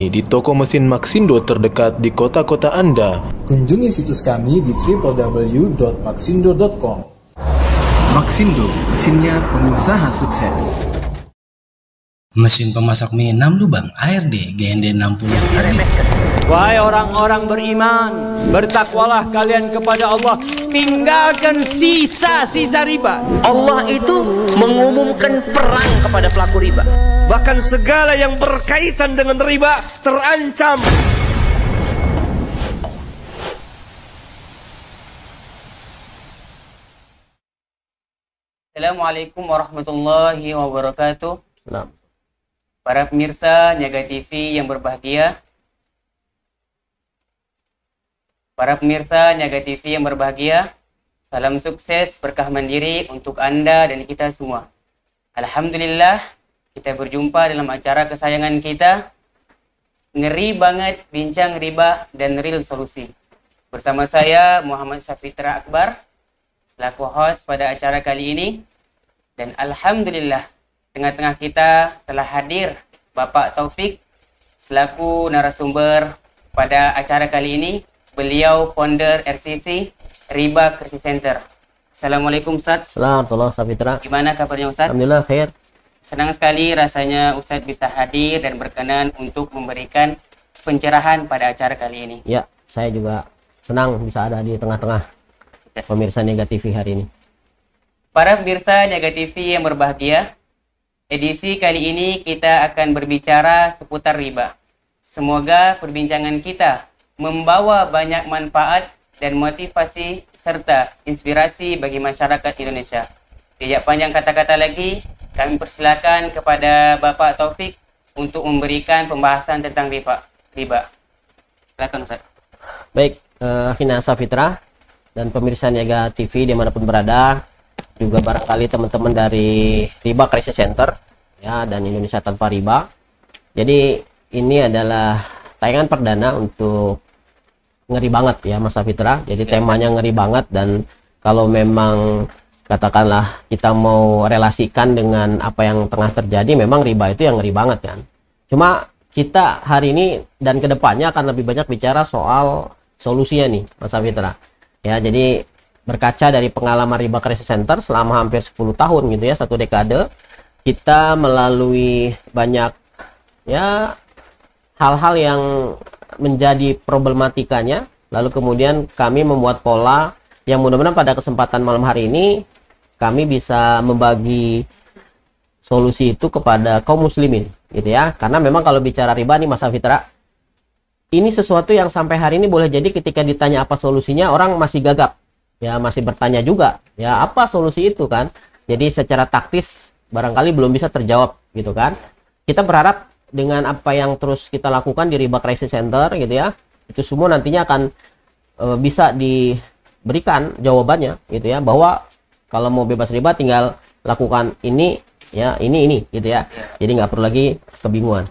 di toko mesin Maxindo terdekat di kota-kota Anda. Kunjungi situs kami di www.maxindo.com. Maxindo, mesinnya pengusaha sukses. Mesin pemasak mie 6 lubang ARD GND 60 Ardi. Wahai orang-orang beriman, bertakwalah kalian kepada Allah, tinggalkan sisa-sisa riba. Allah itu mengumumkan perang kepada pelaku riba. Bahkan segala yang berkaitan dengan riba terancam. Assalamualaikum warahmatullahi wabarakatuh. Nah. Para pemirsa Niaga TV yang berbahagia. Salam sukses, berkah mandiri untuk Anda dan kita semua. Alhamdulillah, kita berjumpa dalam acara kesayangan kita, Ngeri Banget Bincang Riba dan Real Solusi. Bersama saya Muhammad Syafitra Akbar, selaku host pada acara kali ini. Dan Alhamdulillah, tengah-tengah kita telah hadir Bapak Taufik selaku narasumber pada acara kali ini. Beliau founder RCC Riba Crisis Center. Assalamualaikum Ustaz. Assalamualaikum Syafitra. Gimana kabarnya Ustaz? Alhamdulillah khair. Senang sekali rasanya Ustaz bisa hadir dan berkenan untuk memberikan pencerahan pada acara kali ini. Ya, saya juga senang bisa ada di tengah-tengah pemirsa Niaga TV hari ini. Para pemirsa Niaga TV yang berbahagia, edisi kali ini kita akan berbicara seputar riba. Semoga perbincangan kita membawa banyak manfaat dan motivasi serta inspirasi bagi masyarakat Indonesia. Tidak panjang kata-kata lagi, kami persilakan kepada Bapak Taufik untuk memberikan pembahasan tentang riba. Silakan Ustaz. Baik, Hina Syafitra dan pemirsa Niaga TV dimanapun berada, juga barangkali teman-teman dari Riba Crisis Center ya, dan Indonesia Tanpa Riba. Jadi ini adalah tayangan perdana untuk Ngeri Banget ya Mas Syafitra. Jadi temanya ngeri banget, dan kalau memang katakanlah kita mau relasikan dengan apa yang tengah terjadi, memang riba itu yang ngeri banget kan. Cuma kita hari ini dan kedepannya akan lebih banyak bicara soal solusinya nih Mas Syafitra. Ya, jadi berkaca dari pengalaman Riba Crisis Center selama hampir 10 tahun gitu ya, 1 dekade, kita melalui banyak ya hal-hal yang menjadi problematikanya, lalu kemudian kami membuat pola yang mudah-mudahan pada kesempatan malam hari ini kami bisa membagi solusi itu kepada kaum muslimin gitu ya. Karena memang kalau bicara riba nih Mas Syafitra, ini sesuatu yang sampai hari ini boleh jadi ketika ditanya apa solusinya orang masih gagap ya, masih bertanya juga ya apa solusi itu kan. Jadi secara taktis barangkali belum bisa terjawab gitu kan. Kita berharap dengan apa yang terus kita lakukan di Riba Crisis Center gitu ya, itu semua nantinya akan bisa diberikan jawabannya gitu ya, bahwa kalau mau bebas riba tinggal lakukan ini ya, ini gitu ya. Jadi nggak perlu lagi kebingungan.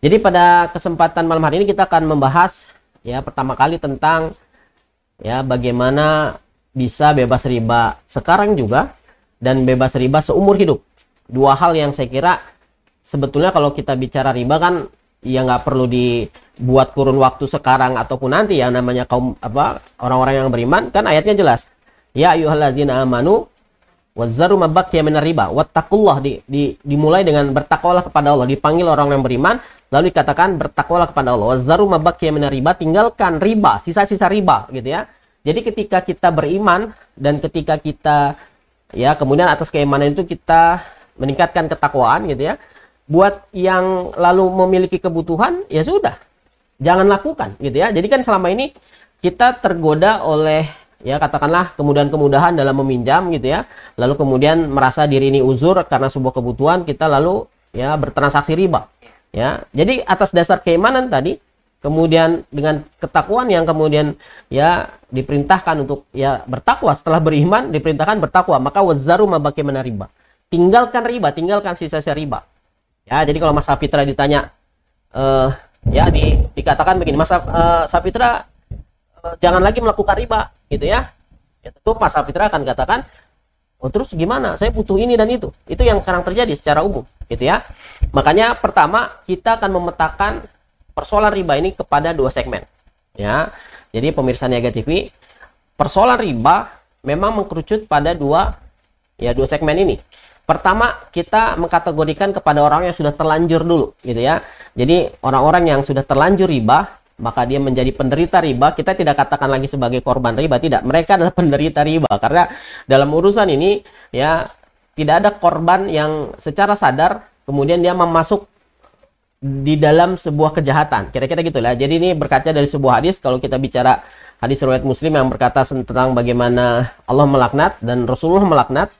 Jadi pada kesempatan malam hari ini kita akan membahas ya pertama kali tentang ya bagaimana bisa bebas riba sekarang juga dan bebas riba seumur hidup. Dua hal yang saya kira sebetulnya kalau kita bicara riba kan ya nggak perlu dibuat kurun waktu sekarang ataupun nanti ya, namanya kaum orang-orang yang beriman kan ayatnya jelas. Ya ayyuhallazina amanu wazzaru ma baqiya minar riba wattaqullah, dimulai dengan bertakwalah kepada Allah, dipanggil orang yang beriman, lalu dikatakan bertakwalah kepada Allah. Wazzaru ma baqiya minar riba, tinggalkan riba, sisa-sisa riba gitu ya. Jadi ketika kita beriman dan ketika kita ya kemudian atas keimanan itu kita meningkatkan ketakwaan gitu ya, buat yang lalu memiliki kebutuhan ya sudah jangan lakukan gitu ya. Jadi kan selama ini kita tergoda oleh ya katakanlah kemudahan-kemudahan dalam meminjam gitu ya, lalu kemudian merasa diri ini uzur karena sebuah kebutuhan, kita lalu ya bertransaksi riba ya. Jadi atas dasar keimanan tadi, kemudian dengan ketakwaan yang kemudian ya diperintahkan untuk ya bertakwa, setelah beriman diperintahkan bertakwa, maka wazzaru ma baqiya minar riba, tinggalkan riba, tinggalkan sisa-sisa riba. Ya, jadi kalau Mas Syafitra ditanya, ya dikatakan begini, Mas Syafitra jangan lagi melakukan riba, gitu ya. Ya tentu Mas Syafitra akan katakan, oh terus gimana? Saya butuh ini dan itu. Itu yang sekarang terjadi secara umum, gitu ya. Makanya pertama kita akan memetakan persoalan riba ini kepada dua segmen. Ya, jadi pemirsa Niaga TV, persoalan riba memang mengkerucut pada dua segmen ini. Pertama, kita mengkategorikan kepada orang yang sudah terlanjur dulu, gitu ya. Jadi orang-orang yang sudah terlanjur riba, maka dia menjadi penderita riba. Kita tidak katakan lagi sebagai korban riba, tidak. Mereka adalah penderita riba karena dalam urusan ini ya tidak ada korban yang secara sadar kemudian dia memasuk di dalam sebuah kejahatan. Kira-kira gitu lah. Jadi ini berkaca dari sebuah hadis. Kalau kita bicara hadis riwayat Muslim yang berkata tentang bagaimana Allah melaknat dan Rasulullah melaknat.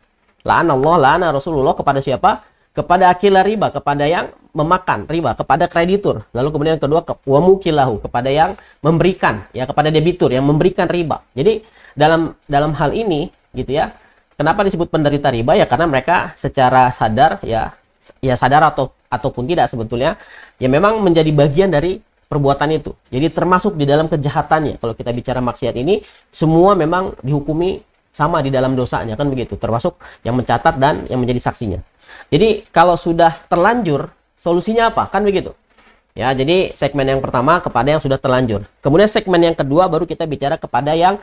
La'ana Rasulullah kepada siapa? Kepada akila riba, kepada yang memakan riba, kepada kreditur. Lalu kemudian yang kedua, wa mukilahu, kepada yang memberikan, ya, kepada debitur yang memberikan riba. Jadi dalam hal ini gitu ya. Kenapa disebut penderita riba? Ya karena mereka secara sadar ya sadar ataupun tidak sebetulnya ya memang menjadi bagian dari perbuatan itu. Jadi termasuk di dalam kejahatannya. Kalau kita bicara maksiat ini semua memang dihukumi sama di dalam dosanya, kan begitu, termasuk yang mencatat dan yang menjadi saksinya. Jadi kalau sudah terlanjur, solusinya apa? Kan begitu. Ya, jadi segmen yang pertama kepada yang sudah terlanjur. Kemudian segmen yang kedua baru kita bicara kepada yang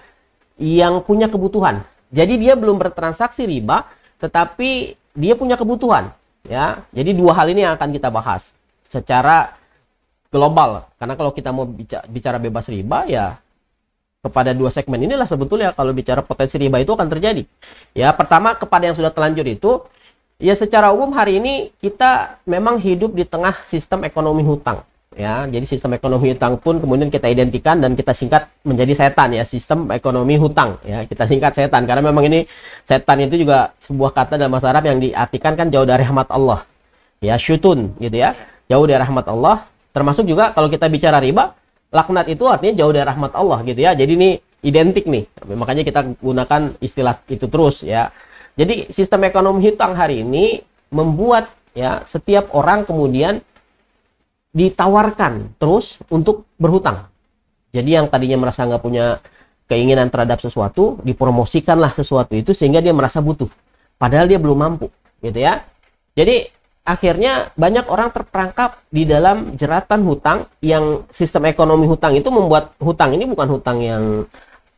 punya kebutuhan. Jadi dia belum bertransaksi riba, tetapi dia punya kebutuhan. Ya, jadi dua hal ini yang akan kita bahas secara global. Karena kalau kita mau bicara bebas riba, ya kepada dua segmen inilah sebetulnya kalau bicara potensi riba itu akan terjadi. Ya, pertama kepada yang sudah terlanjur itu, ya secara umum hari ini kita memang hidup di tengah sistem ekonomi hutang. Ya, jadi sistem ekonomi hutang pun kemudian kita identikan dan kita singkat menjadi setan ya, sistem ekonomi hutang. Ya, kita singkat setan karena memang ini setan itu juga sebuah kata dalam bahasa Arab yang diartikan kan jauh dari rahmat Allah. Ya, syutun gitu ya, jauh dari rahmat Allah. Termasuk juga kalau kita bicara riba, laknat itu artinya jauh dari rahmat Allah gitu ya. Jadi ini identik nih. Makanya kita gunakan istilah itu terus ya. Jadi sistem ekonomi hutang hari ini membuat ya setiap orang kemudian ditawarkan terus untuk berhutang. Jadi yang tadinya merasa nggak punya keinginan terhadap sesuatu, dipromosikanlah sesuatu itu sehingga dia merasa butuh. Padahal dia belum mampu gitu ya. Jadi akhirnya banyak orang terperangkap di dalam jeratan hutang yang sistem ekonomi hutang itu membuat hutang ini bukan hutang yang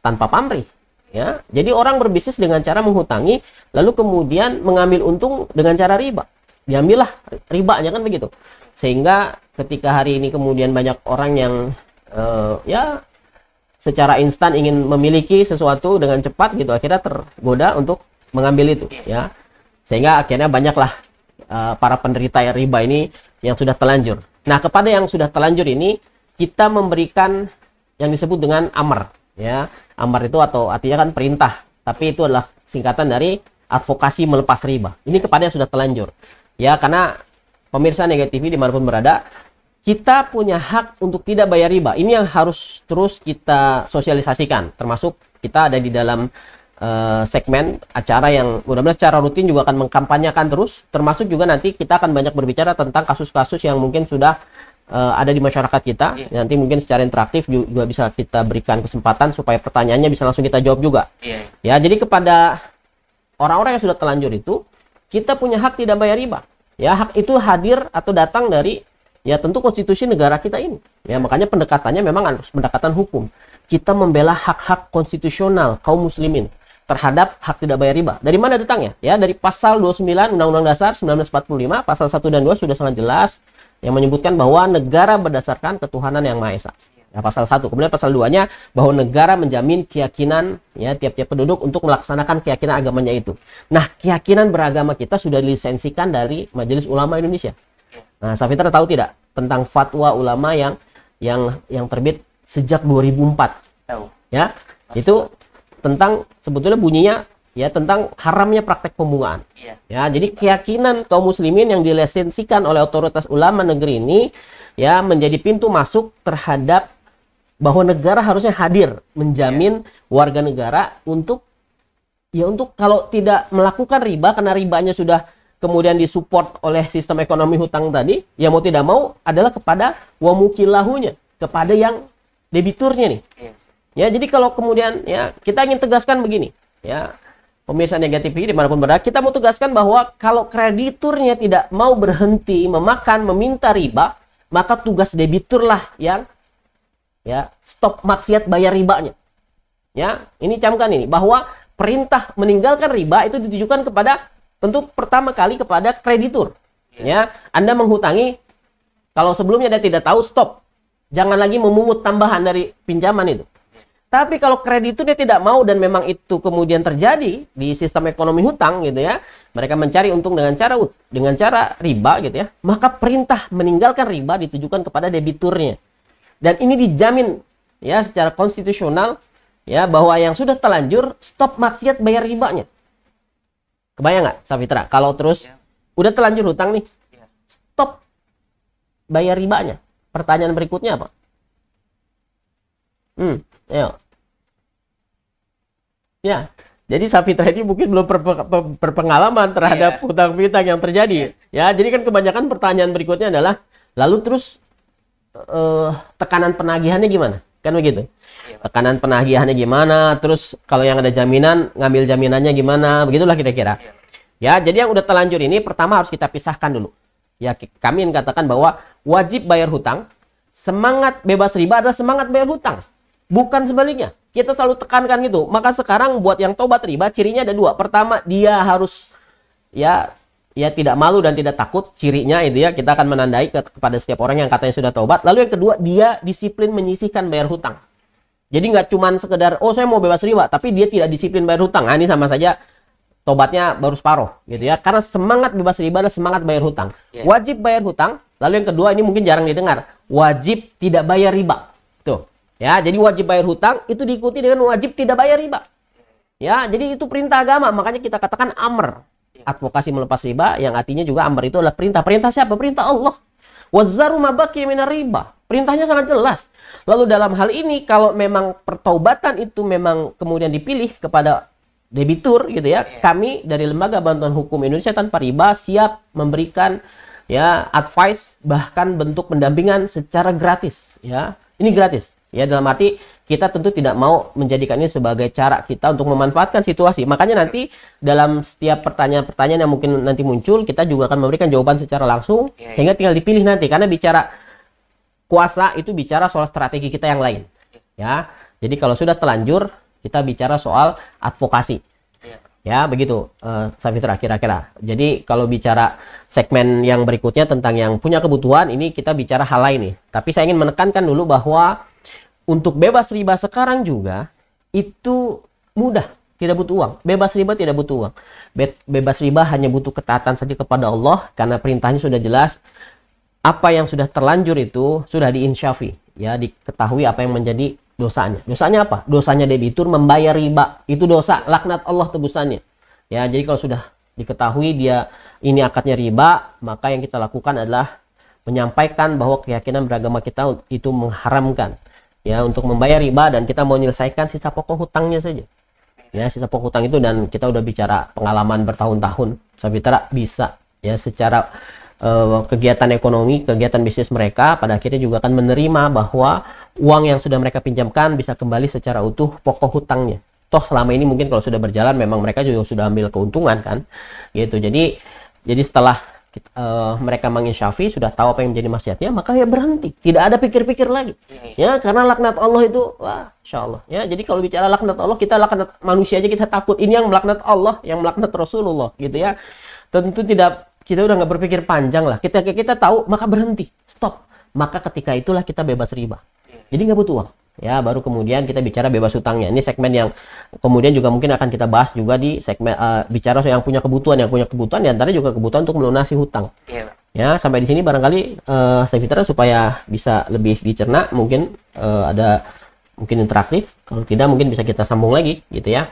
tanpa pamrih. Ya, jadi orang berbisnis dengan cara menghutangi, lalu kemudian mengambil untung dengan cara riba. Diambillah ribanya kan begitu. Sehingga ketika hari ini kemudian banyak orang yang ya secara instan ingin memiliki sesuatu dengan cepat gitu, akhirnya tergoda untuk mengambil itu. Ya, sehingga akhirnya banyaklah para penderita riba ini yang sudah terlanjur. Nah, kepada yang sudah terlanjur ini kita memberikan yang disebut dengan amar. Ya, amar itu atau artinya kan perintah, tapi itu adalah singkatan dari advokasi melepas riba. Ini kepada yang sudah terlanjur. Ya, karena pemirsa Niaga TV dimanapun berada, kita punya hak untuk tidak bayar riba. Ini yang harus terus kita sosialisasikan. Termasuk kita ada di dalam segmen acara yang mudah-mudahan secara rutin juga akan mengkampanyekan terus. Termasuk juga nanti kita akan banyak berbicara tentang kasus-kasus yang mungkin sudah ada di masyarakat kita. Nanti mungkin secara interaktif juga bisa kita berikan kesempatan supaya pertanyaannya bisa langsung kita jawab juga. Ya, jadi kepada orang-orang yang sudah terlanjur itu, kita punya hak tidak bayar riba. Ya, hak itu hadir atau datang dari ya tentu konstitusi negara kita ini. Ya, makanya pendekatannya memang harus pendekatan hukum. Kita membela hak-hak konstitusional kaum muslimin terhadap hak tidak bayar riba. Dari mana datangnya? Ya, dari pasal 29 Undang-Undang Dasar 1945, pasal 1 dan 2 sudah sangat jelas yang menyebutkan bahwa negara berdasarkan ketuhanan yang Maha Esa. Ya, pasal 1. Kemudian pasal 2-nya bahwa negara menjamin keyakinan ya tiap-tiap penduduk untuk melaksanakan keyakinan agamanya itu. Nah, keyakinan beragama kita sudah dilisensikan dari Majelis Ulama Indonesia. Nah, Safitra tahu tidak tentang fatwa ulama yang terbit sejak 2004? Tahu. Ya, itu tentang sebetulnya bunyinya ya tentang haramnya praktek pembungaan. Ya, jadi keyakinan kaum muslimin yang dilisensikan oleh otoritas ulama negeri ini ya menjadi pintu masuk terhadap bahwa negara harusnya hadir menjamin warga negara untuk kalau tidak melakukan riba karena ribanya sudah kemudian disupport oleh sistem ekonomi hutang tadi, ya mau tidak mau adalah kepada wa mukilahunya, kepada yang debiturnya nih. Ya, jadi kalau kemudian ya kita ingin tegaskan begini, ya pemirsa Niaga TV dimanapun berada, kita mau tegaskan bahwa kalau krediturnya tidak mau berhenti meminta riba, maka tugas debitur lah yang ya stop maksiat bayar ribanya. Ya, ini camkan ini bahwa perintah meninggalkan riba itu ditujukan kepada tentu pertama kali kepada kreditur. Ya, Anda menghutangi kalau sebelumnya Anda tidak tahu, stop. Jangan lagi memungut tambahan dari pinjaman itu. Tapi kalau kreditur dia tidak mau dan memang itu kemudian terjadi di sistem ekonomi hutang gitu ya, mereka mencari untung dengan cara riba gitu ya, maka perintah meninggalkan riba ditujukan kepada debiturnya. Dan ini dijamin ya secara konstitusional ya bahwa yang sudah terlanjur stop maksiat bayar ribanya. Kebayang nggak, Safitra? Kalau terus udah terlanjur hutang nih, stop bayar ribanya. Pertanyaan berikutnya apa? Ayo. Ya, jadi Safitra ini mungkin belum berpengalaman terhadap hutang piutang yang terjadi. Ya, jadi kan kebanyakan pertanyaan berikutnya adalah, lalu terus tekanan penagihannya gimana? Kan begitu. Tekanan penagihannya gimana? Terus kalau yang ada jaminan, ngambil jaminannya gimana? Begitulah kira-kira. Ya, jadi yang udah terlanjur ini pertama harus kita pisahkan dulu. Ya, kami ingin katakan bahwa wajib bayar hutang, semangat bebas riba adalah semangat bayar hutang. Bukan sebaliknya. Kita selalu tekankan gitu. Maka sekarang buat yang tobat riba, cirinya ada dua. Pertama, dia harus ya tidak malu dan tidak takut. Cirinya itu ya, kita akan menandai kepada setiap orang yang katanya sudah tobat. Lalu yang kedua, dia disiplin menyisihkan bayar hutang. Jadi nggak cuman sekedar, oh saya mau bebas riba, tapi dia tidak disiplin bayar hutang. Nah, ini sama saja tobatnya baru separuh gitu ya. Karena semangat bebas riba adalah semangat bayar hutang. Wajib bayar hutang. Lalu yang kedua, ini mungkin jarang didengar, wajib tidak bayar riba. Tuh. Ya, jadi wajib bayar hutang itu diikuti dengan wajib tidak bayar riba. Ya, jadi itu perintah agama, makanya kita katakan amr. Advokasi melepas riba yang artinya juga amr itu adalah perintah. Perintah siapa? Perintah Allah. Wazzaru ma baqiya minar riba. Perintahnya sangat jelas. Lalu dalam hal ini kalau memang pertaubatan itu memang kemudian dipilih kepada debitur gitu ya, kami dari Lembaga Bantuan Hukum Indonesia Tanpa Riba siap memberikan ya advice, bahkan bentuk pendampingan secara gratis ya. Ini gratis. Ya, dalam arti kita tentu tidak mau menjadikan ini sebagai cara kita untuk memanfaatkan situasi. Makanya nanti dalam setiap pertanyaan-pertanyaan yang mungkin nanti muncul, kita juga akan memberikan jawaban secara langsung, sehingga tinggal dipilih nanti. Karena bicara kuasa itu bicara soal strategi kita yang lain. Ya, jadi kalau sudah terlanjur, kita bicara soal advokasi. Ya, begitu, Safitra kira-kira. Jadi kalau bicara segmen yang berikutnya tentang yang punya kebutuhan, ini kita bicara hal lain nih. Tapi saya ingin menekankan dulu bahwa untuk bebas riba sekarang juga itu mudah, tidak butuh uang. Bebas riba tidak butuh uang. Bebas riba hanya butuh ketaatan saja kepada Allah, karena perintahnya sudah jelas. Apa yang sudah terlanjur itu sudah diinsyafi, ya, diketahui apa yang menjadi dosanya. Dosanya apa? Dosanya debitur membayar riba. Itu dosa, laknat Allah tebusannya. Ya, jadi kalau sudah diketahui dia ini akadnya riba, maka yang kita lakukan adalah menyampaikan bahwa keyakinan beragama kita itu mengharamkan ya untuk membayar riba, dan kita mau menyelesaikan sisa pokok hutangnya saja. Ya, sisa pokok hutang itu, dan kita udah bicara pengalaman bertahun-tahun, Safitra bisa ya secara kegiatan ekonomi, kegiatan bisnis mereka pada akhirnya juga akan menerima bahwa uang yang sudah mereka pinjamkan bisa kembali secara utuh pokok hutangnya. Toh selama ini mungkin kalau sudah berjalan memang mereka juga sudah ambil keuntungan kan. Gitu. Jadi setelah mereka menginsyafi, sudah tahu apa yang menjadi maksiatnya, maka ya berhenti, tidak ada pikir-pikir lagi ya, karena laknat Allah itu wah, Insya Allah ya. Jadi kalau bicara laknat Allah, kita laknat manusia aja kita takut, ini yang melaknat Allah, yang melaknat Rasulullah gitu ya. Tentu tidak, kita udah nggak berpikir panjang lah, kita tahu, maka berhenti, stop, maka ketika itulah kita bebas riba. Jadi nggak butuh uang ya. Baru kemudian kita bicara bebas hutangnya. Ini segmen yang kemudian juga mungkin akan kita bahas juga di segmen bicara soal yang punya kebutuhan diantara juga kebutuhan untuk melunasi hutang. Ya, sampai di sini barangkali Safitra supaya bisa lebih dicerna, mungkin ada mungkin interaktif. Kalau tidak mungkin bisa kita sambung lagi gitu ya.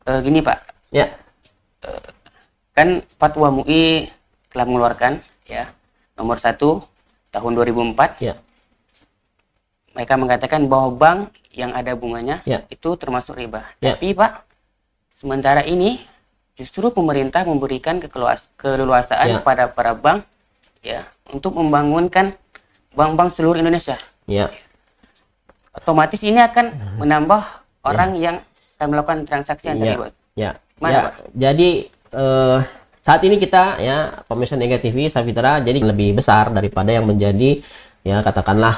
Gini Pak. Ya. Kan Fatwa MUI telah mengeluarkan ya nomor 1 tahun 2004. Ya. Mereka mengatakan bahwa bank yang ada bunganya itu termasuk riba. Tapi Pak, sementara ini justru pemerintah memberikan keleluasaan kepada para bank ya untuk membangunkan bank-bank seluruh Indonesia. Ya. Otomatis ini akan menambah orang yang akan melakukan transaksi antar riba. Ya. Mana, Pak? Jadi saat ini kita ya pemirsa Ega TV Safitra jadi lebih besar daripada yang menjadi ya katakanlah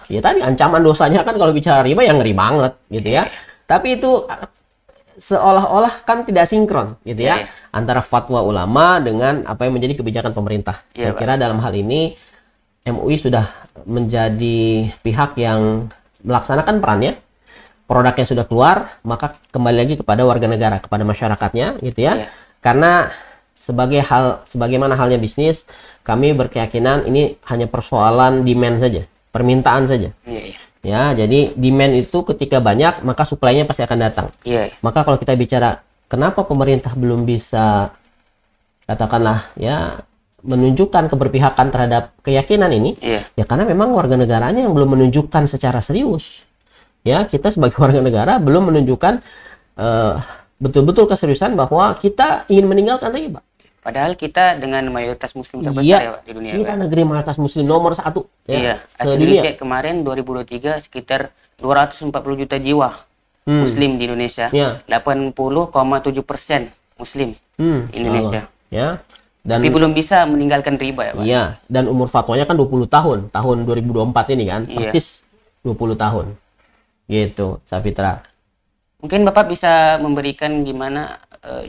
ya tadi ancaman dosanya kan kalau bicara riba yang ngeri banget gitu ya. Tapi itu seolah-olah kan tidak sinkron gitu ya antara fatwa ulama dengan apa yang menjadi kebijakan pemerintah. Saya kira dalam hal ini MUI sudah menjadi pihak yang melaksanakan perannya. Produknya sudah keluar, maka kembali lagi kepada warga negara, kepada masyarakatnya gitu ya. Karena sebagaimana halnya bisnis, kami berkeyakinan ini hanya persoalan demand saja, permintaan saja. Ya, jadi demand itu ketika banyak, maka supply-nya pasti akan datang. Maka kalau kita bicara kenapa pemerintah belum bisa katakanlah ya menunjukkan keberpihakan terhadap keyakinan ini, ya karena memang warga negaranya yang belum menunjukkan secara serius. Ya, kita sebagai warga negara belum menunjukkan betul-betul keseriusan bahwa kita ingin meninggalkan riba. Padahal kita dengan mayoritas muslim terbesar ya Pak, di dunia. Kita negeri mayoritas muslim nomor 1 ya. Indonesia kemarin 2023 sekitar 240 juta jiwa muslim di Indonesia. 80,7% muslim Indonesia. Ya. Dan, tapi belum bisa meninggalkan riba ya Pak. Iya, dan umur fatwanya kan 20 tahun. Tahun 2024 ini kan, persis 20 tahun. Gitu, Safitra. Mungkin Bapak bisa memberikan gimana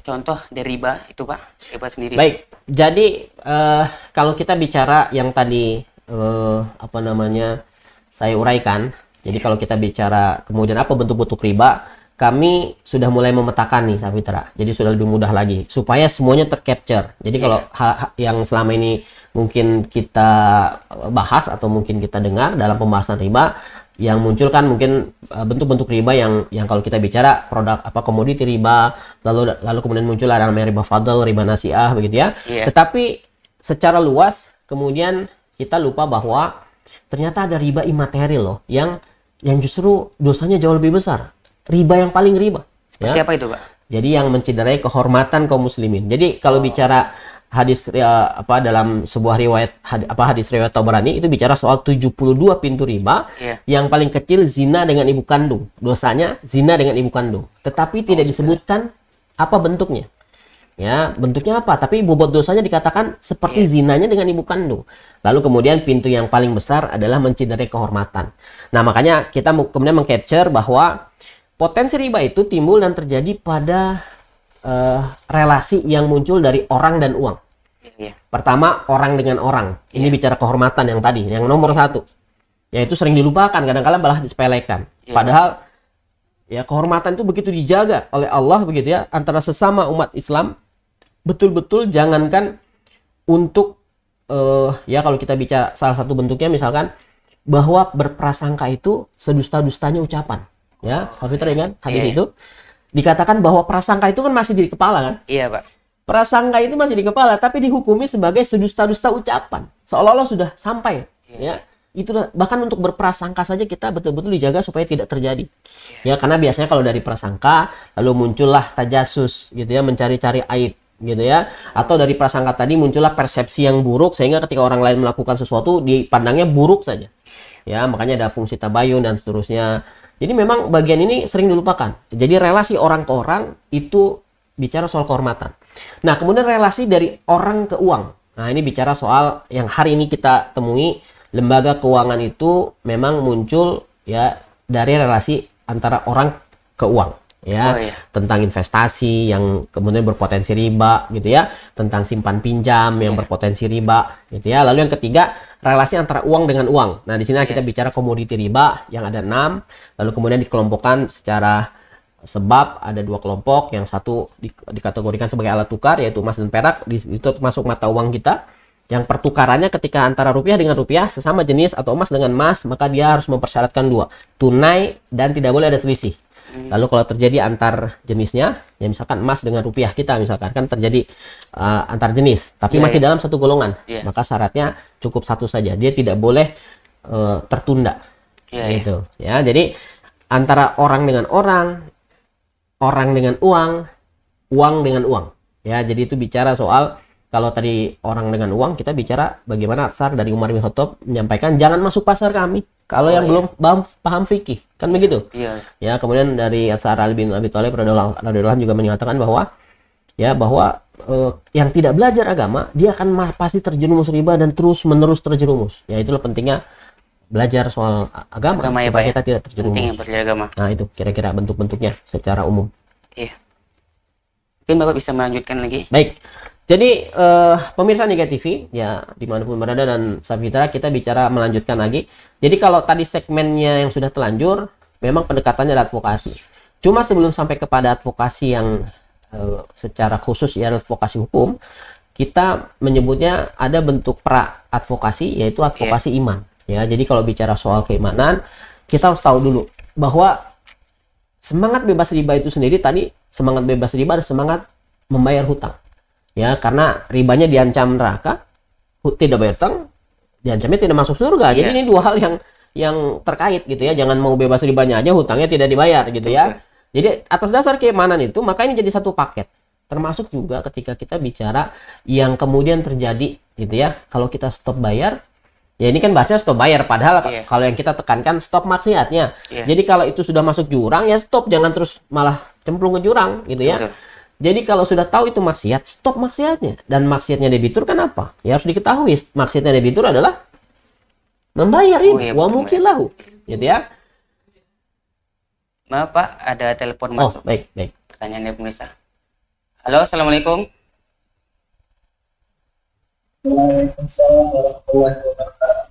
contoh dari riba itu Pak, riba sendiri. Baik, jadi kalau kita bicara yang tadi apa namanya saya uraikan, jadi kalau kita bicara kemudian apa bentuk-bentuk riba, kami sudah mulai memetakan nih Safitra. Jadi sudah lebih mudah lagi supaya semuanya tercapture. Jadi kalau yang selama ini mungkin kita bahas atau mungkin kita dengar dalam pembahasan riba, yang muncul kan mungkin bentuk-bentuk riba yang kalau kita bicara produk apa komoditi riba, lalu kemudian muncul ada namanya riba fadl, riba nasiah begitu ya. Tetapi secara luas kemudian kita lupa bahwa ternyata ada riba imateri loh yang justru dosanya jauh lebih besar. Riba yang paling riba. Seperti apa itu Pak? Jadi yang menciderai kehormatan kaum muslimin. Jadi kalau bicara hadis dalam sebuah riwayat hadis riwayat Tabrani itu bicara soal 72 pintu riba. Yang paling kecil zina dengan ibu kandung. Dosanya zina dengan ibu kandung. Tetapi tidak disebutkan apa bentuknya. Ya, bentuknya apa? Tapi bobot dosanya dikatakan seperti zinanya dengan ibu kandung. Lalu kemudian pintu yang paling besar adalah menciderai kehormatan. Nah, makanya kita kemudian meng-capture bahwa potensi riba itu timbul dan terjadi pada relasi yang muncul dari orang dan uang. Pertama, orang dengan orang. Ini bicara kehormatan yang tadi, yang nomor 1. Yaitu sering dilupakan, kadang-kadang malah disepelekan. Padahal ya kehormatan itu begitu dijaga oleh Allah begitu ya antara sesama umat Islam. Betul-betul jangankan untuk ya kalau kita bicara salah satu bentuknya misalkan bahwa berprasangka itu sedusta-dustanya ucapan. Ya, Safitra kan hadis itu dikatakan bahwa prasangka itu kan masih di kepala kan? Iya, Pak. Prasangka itu masih di kepala tapi dihukumi sebagai sedusta-dusta ucapan. Seolah-olah sudah sampai ya. Itu bahkan untuk berprasangka saja kita betul-betul dijaga supaya tidak terjadi. Ya, karena biasanya kalau dari prasangka lalu muncullah tajasus gitu ya, mencari-cari aib gitu ya. Atau dari prasangka tadi muncullah persepsi yang buruk sehingga ketika orang lain melakukan sesuatu dipandangnya buruk saja. Ya, makanya ada fungsi tabayun dan seterusnya. Jadi memang bagian ini sering dilupakan. Jadi relasi orang ke orang itu bicara soal kehormatan. Nah, kemudian relasi dari orang ke uang. Nah, ini bicara soal yang hari ini kita temui, lembaga keuangan itu memang muncul ya dari relasi antara orang ke uang. Ya, tentang investasi yang kemudian berpotensi riba gitu ya, tentang simpan pinjam yang berpotensi riba gitu ya. Lalu yang ketiga, relasi antara uang dengan uang. Nah, di sini kita bicara komoditi riba yang ada 6, lalu kemudian dikelompokkan secara sebab ada 2 kelompok, yang satu dikategorikan sebagai alat tukar yaitu emas dan perak, itu masuk mata uang kita. Yang pertukarannya ketika antara rupiah dengan rupiah sesama jenis atau emas dengan emas, maka dia harus mempersyaratkan 2, tunai dan tidak boleh ada selisih. Lalu kalau terjadi antar jenisnya, ya misalkan emas dengan rupiah kita misalkan kan terjadi antar jenis, tapi masih dalam satu golongan, maka syaratnya cukup 1 saja, dia tidak boleh tertunda, gitu. Ya, jadi antara orang dengan orang, orang dengan uang, uang dengan uang. Ya, jadi itu bicara soal kalau tadi orang dengan uang, kita bicara bagaimana asar dari Umar bin Khattab menyampaikan jangan masuk pasar kami kalau yang belum paham fikih, kan begitu? Ya, kemudian dari Asar Ali bin Abi Thalib radhiyallahu anhu juga menyatakan bahwa ya bahwa yang tidak belajar agama dia akan pasti terjerumus riba dan terus menerus terjerumus. Ya itulah pentingnya belajar soal agama ya, supaya Pak, kita tidak terjerumus. Pentingnya belajar agama. Nah itu kira-kira bentuk-bentuknya secara umum. Iya. Mungkin Bapak bisa melanjutkan lagi. Baik. Jadi pemirsa Niaga TV ya dimanapun berada dan Safitra, kita bicara melanjutkan lagi. Jadi kalau tadi segmennya yang sudah telanjur memang pendekatannya adalah advokasi. Cuma sebelum sampai kepada advokasi yang secara khusus ya advokasi hukum, kita menyebutnya ada bentuk pra advokasi yaitu advokasi iman. Ya, jadi kalau bicara soal keimanan, kita harus tahu dulu bahwa semangat bebas riba itu sendiri tadi semangat bebas riba ada semangat membayar hutang. Ya, karena ribanya diancam neraka, tidak bayar hutang, diancamnya tidak masuk surga. Jadi ini dua hal yang terkait gitu ya. Jangan mau bebas ribanya aja hutangnya tidak dibayar gitu ya. Jadi atas dasar keimanan itu maka ini jadi satu paket. Termasuk juga ketika kita bicara yang kemudian terjadi gitu ya. Kalau kita stop bayar, ya ini kan bahasanya stop bayar, padahal kalau yang kita tekankan stop maksiatnya. Jadi kalau itu sudah masuk jurang ya stop, jangan terus malah cemplung ke jurang gitu ya. Jadi kalau sudah tahu itu maksiat, stop maksiatnya. Dan maksiatnya debitur kan apa? Ya harus diketahui maksiatnya debitur adalah membayar ini, wa mukilahu gitu ya. Maaf Pak, ada telepon masuk. Baik. Pertanyaan dari pemirsa. Halo, assalamualaikum. Waalaikumsalam warahmatullahi wabarakatuh.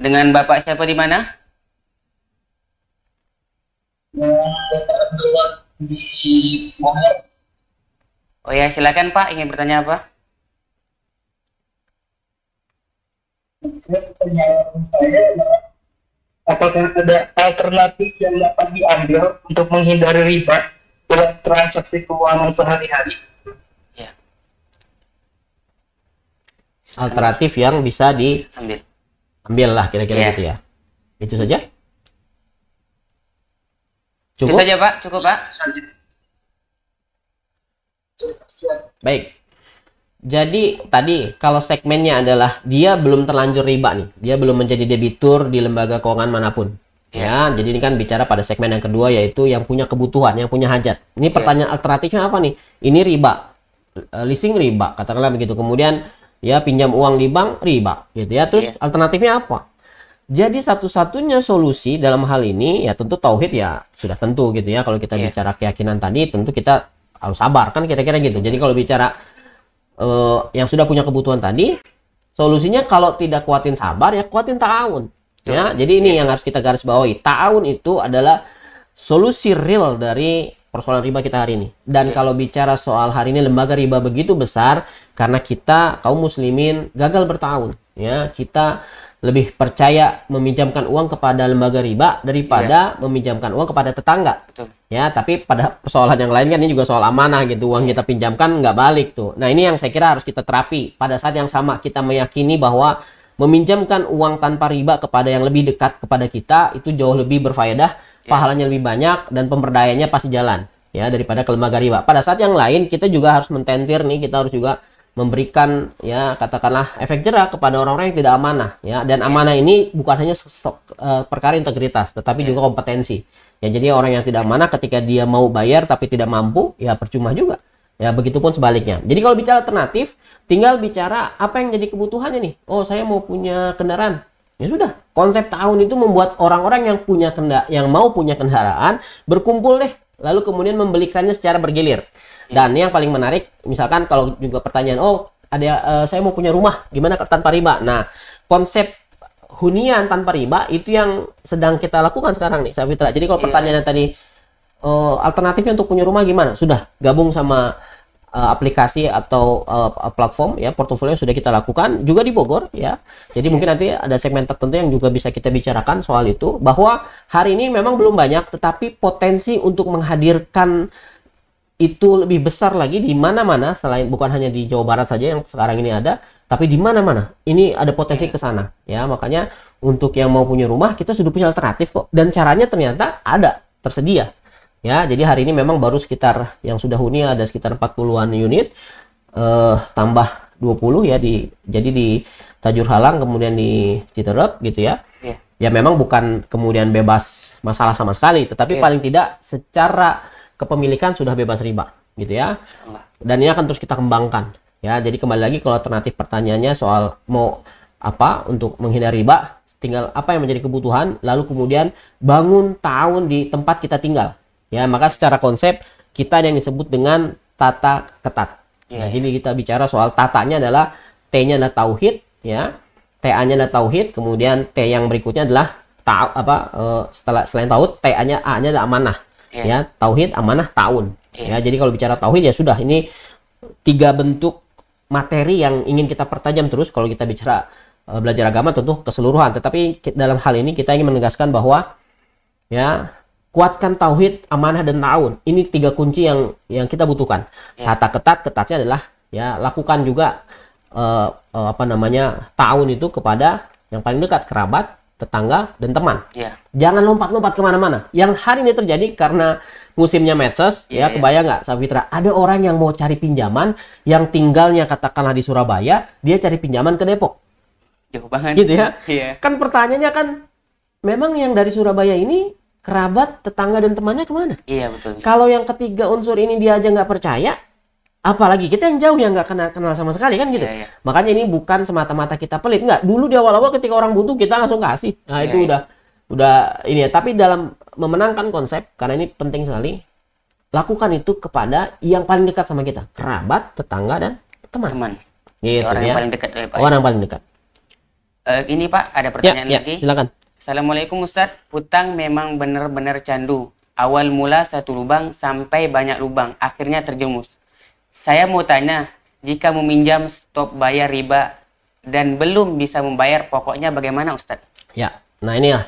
Dengan Bapak siapa di mana? Bapak Abdullah di Bogor. Oh ya, silakan Pak, ingin bertanya apa? Pertanyaan saya adalah apakah ada alternatif yang dapat diambil untuk menghindari riba dalam transaksi keuangan sehari-hari? Ya. Alternatif yang bisa diambil lah kira-kira gitu ya. Itu saja? Cukup? Itu saja Pak, cukup Pak. Baik. Jadi tadi kalau segmennya adalah dia belum terlanjur riba nih, dia belum menjadi debitur di lembaga keuangan manapun. Ya, jadi ini kan bicara pada segmen yang kedua yaitu yang punya kebutuhan, yang punya hajat. Ini pertanyaan alternatifnya apa nih? Ini riba, leasing riba, katakanlah begitu. Kemudian ya pinjam uang di bank riba, gitu ya. Terus alternatifnya apa? Jadi satu-satunya solusi dalam hal ini ya tentu tauhid ya sudah tentu gitu ya. Kalau kita bicara keyakinan tadi tentu kita harus sabar kan kira-kira gitu. Jadi kalau bicara yang sudah punya kebutuhan tadi, solusinya kalau tidak kuatin sabar ya kuatin ta'awun. Ya, jadi ini yang harus kita garis bawahi. Ta'awun itu adalah solusi real dari persoalan riba kita hari ini. Dan kalau bicara soal hari ini lembaga riba begitu besar karena kita kaum muslimin gagal bertahun. Ya, kita lebih percaya meminjamkan uang kepada lembaga riba daripada meminjamkan uang kepada tetangga. Ya, tapi pada persoalan yang lain kan ini juga soal amanah gitu. Uang kita pinjamkan nggak balik tuh. Nah, ini yang saya kira harus kita terapi. Pada saat yang sama kita meyakini bahwa meminjamkan uang tanpa riba kepada yang lebih dekat kepada kita itu jauh lebih berfaedah, pahalanya lebih banyak dan pemberdayaannya pasti jalan ya daripada ke lembaga riba. Pada saat yang lain kita juga harus mententir nih, kita harus juga memberikan ya katakanlah efek jerah kepada orang-orang yang tidak amanah ya. Dan amanah ini bukan hanya perkara integritas tetapi juga kompetensi. Ya, jadi orang yang tidak amanah ketika dia mau bayar tapi tidak mampu ya percuma juga. Ya, begitupun sebaliknya. Jadi kalau bicara alternatif, tinggal bicara apa yang jadi kebutuhannya nih. Oh, saya mau punya kendaraan. Ya sudah, konsep tahun itu membuat orang-orang yang mau punya kendaraan berkumpul deh, lalu kemudian membelikannya secara bergilir. Dan yang paling menarik, misalkan kalau juga pertanyaan, oh ada saya mau punya rumah, gimana tanpa riba? Nah, konsep hunian tanpa riba itu yang sedang kita lakukan sekarang nih, Safitra. Jadi kalau pertanyaannya tadi alternatifnya untuk punya rumah gimana? Sudah gabung sama aplikasi atau platform ya, portofolio sudah kita lakukan juga di Bogor ya. Jadi mungkin nanti ada segmen tertentu yang juga bisa kita bicarakan soal itu, bahwa hari ini memang belum banyak tetapi potensi untuk menghadirkan itu lebih besar lagi di mana-mana, selain bukan hanya di Jawa Barat saja yang sekarang ini ada, tapi di mana-mana ini ada potensi ke sana ya. Makanya untuk yang mau punya rumah kita sudah punya alternatif kok, dan caranya ternyata ada tersedia. Ya, jadi hari ini memang baru sekitar yang sudah huni ada sekitar 40-an unit, tambah 20 ya jadi di Tajur Halang kemudian di Citerep gitu ya. Ya memang bukan kemudian bebas masalah sama sekali, tetapi paling tidak secara kepemilikan sudah bebas riba gitu ya. Dan ini akan terus kita kembangkan ya. Jadi kembali lagi kalau alternatif pertanyaannya soal mau apa untuk menghindari riba, tinggal apa yang menjadi kebutuhan, lalu kemudian bangun tahun di tempat kita tinggal ya. Maka secara konsep kita ada yang disebut dengan tata ketat. Nah, jadi kita bicara soal tatanya adalah T-nya adalah tauhid ya, TA-nya adalah tauhid, kemudian T yang berikutnya adalah setelah selain tauhid, TA-nya A-nya adalah amanah. Ya, tauhid, amanah, ta'un. Ya, jadi kalau bicara tauhid ya sudah, ini 3 bentuk materi yang ingin kita pertajam terus kalau kita bicara belajar agama, tentu keseluruhan. Tetapi dalam hal ini kita ingin menegaskan bahwa ya, kuatkan tauhid, amanah, dan ta'un. Ini 3 kunci yang kita butuhkan. Tata ketatnya adalah ya lakukan juga ta'un itu kepada yang paling dekat, kerabat, tetangga, dan teman. Jangan lompat-lompat kemana-mana. Yang hari ini terjadi karena musimnya medsos, kebayang nggak, Safitra? Ada orang yang mau cari pinjaman, yang tinggalnya katakanlah di Surabaya, dia cari pinjaman ke Depok. Jauh banget. Gitu ya. Kan pertanyaannya kan, memang yang dari Surabaya ini, kerabat, tetangga, dan temannya kemana? Iya, betul. Kalau yang ketiga unsur ini dia aja nggak percaya, apalagi kita yang jauh yang nggak kenal sama sekali kan gitu. Makanya ini bukan semata-mata kita pelit, nggak. Dulu di awal-awal ketika orang butuh kita langsung kasih. Nah itu udah ini ya. Tapi dalam memenangkan konsep, karena ini penting sekali, lakukan itu kepada yang paling dekat sama kita, kerabat, tetangga, dan teman. Gitu, orang yang paling dekat. Orang yang paling dekat. Ini Pak, ada pertanyaan lagi. Silakan. Assalamualaikum Ustadz, hutang memang benar-benar candu. Awal mula 1 lubang sampai banyak lubang, akhirnya terjerumus. Saya mau tanya, jika meminjam stop bayar riba dan belum bisa membayar, pokoknya bagaimana Ustadz? Ya, nah inilah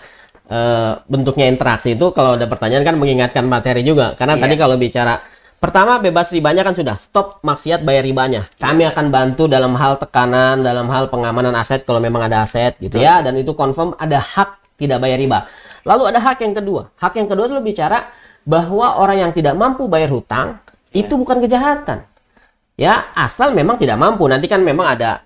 bentuknya interaksi itu. Kalau ada pertanyaan kan mengingatkan materi juga. Karena tadi kalau bicara, pertama bebas ribanya kan sudah, stop maksiat bayar ribanya. Kami akan bantu dalam hal tekanan, dalam hal pengamanan aset kalau memang ada aset gitu ya. Dan itu confirm ada hak tidak bayar riba. Lalu ada hak yang kedua. Hak yang kedua itu bicara bahwa orang yang tidak mampu bayar hutang, itu bukan kejahatan. Ya, asal memang tidak mampu. Nanti kan memang ada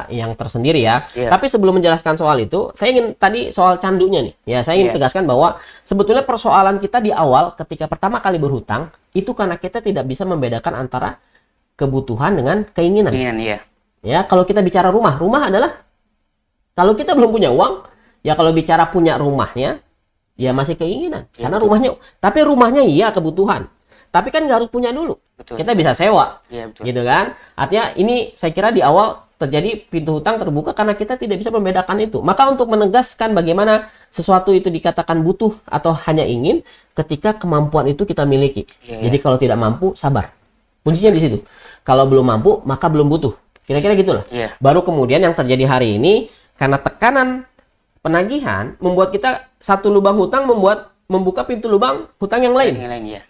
yang tersendiri ya. Tapi sebelum menjelaskan soal itu, saya ingin tadi soal candunya nih. Ya, saya ingin tegaskan bahwa sebetulnya persoalan kita di awal ketika pertama kali berhutang itu karena kita tidak bisa membedakan antara kebutuhan dengan keinginan. Ya, kalau kita bicara rumah adalah kalau kita belum punya uang, ya kalau bicara punya rumahnya ya masih keinginan. Karena rumahnya, tapi rumahnya iya kebutuhan. Tapi kan nggak harus punya dulu. Betul. Kita bisa sewa, gitu kan? Artinya ini saya kira di awal terjadi pintu hutang terbuka karena kita tidak bisa membedakan itu. Maka untuk menegaskan bagaimana sesuatu itu dikatakan butuh atau hanya ingin ketika kemampuan itu kita miliki. Jadi kalau tidak mampu, sabar. Kuncinya di situ. Kalau belum mampu, maka belum butuh. Kira-kira gitulah. Baru kemudian yang terjadi hari ini karena tekanan penagihan membuat kita satu lubang hutang membuka pintu lubang hutang yang lain.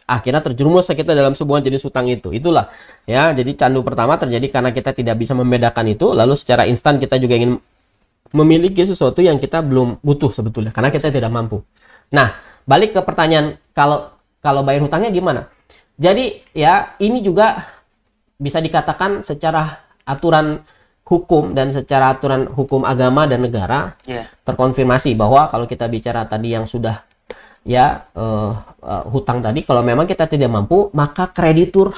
Akhirnya terjerumus kita dalam sebuah jenis hutang itu. Itulah ya. Jadi candu pertama terjadi karena kita tidak bisa membedakan itu. Lalu secara instan kita juga ingin memiliki sesuatu yang kita belum butuh sebetulnya karena kita tidak mampu. Nah, balik ke pertanyaan kalau bayar hutangnya gimana? Jadi ya ini juga bisa dikatakan secara aturan hukum dan secara aturan hukum agama dan negara terkonfirmasi bahwa kalau kita bicara tadi yang sudah hutang tadi, kalau memang kita tidak mampu, maka kreditur